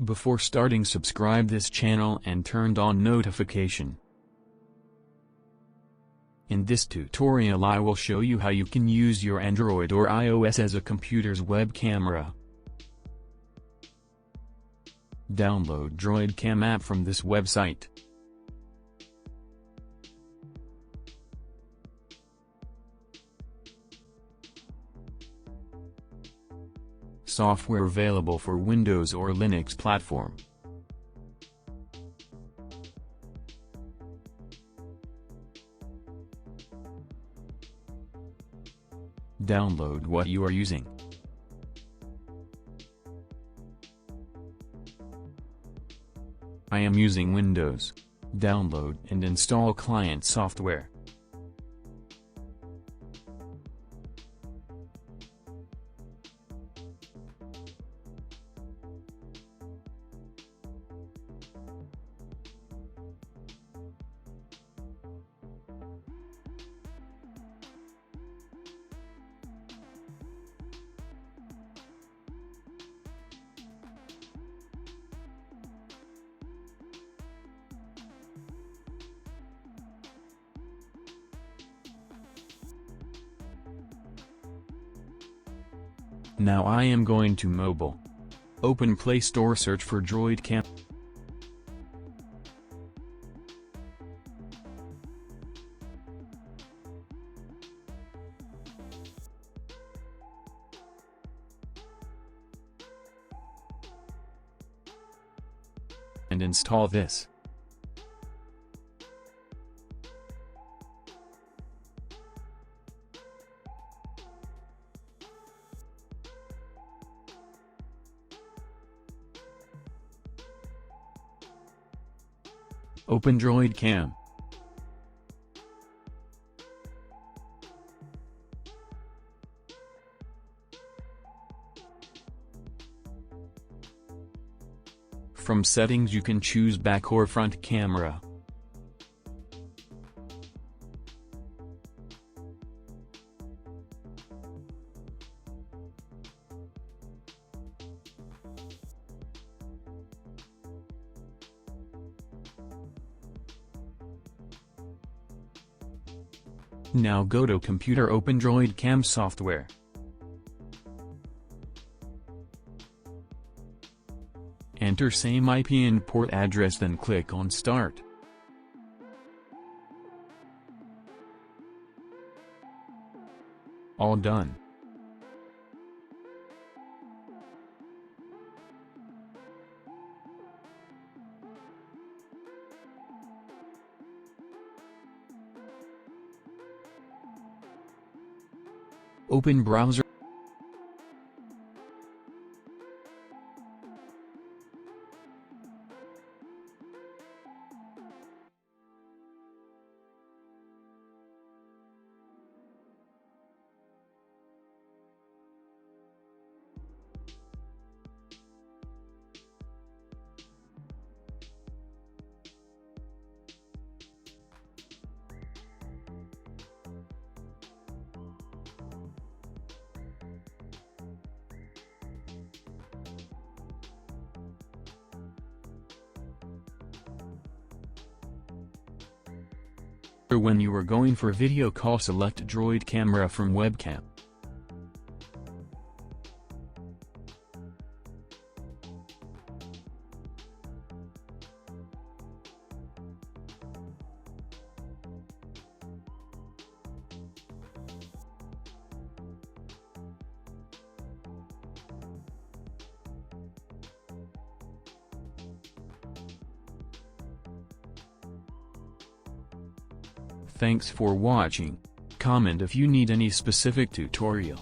Before starting, subscribe this channel and turned on notification. In this tutorial I will show you how you can use your Android or iOS as a computer's web camera. Download Droidcam app from this website. Software available for Windows or Linux platform. Download what you are using. I am using Windows. Download and install client software. Now I am going to mobile. Open Play Store, search for Droidcam. And install this. Open Droidcam. From settings you can choose back or front camera. Now go to computer, open Droidcam software. Enter same IP and port address, then click on Start. All done. Open browser. When you are going for video call, select Droid camera from webcam. Thanks for watching. Comment if you need any specific tutorial.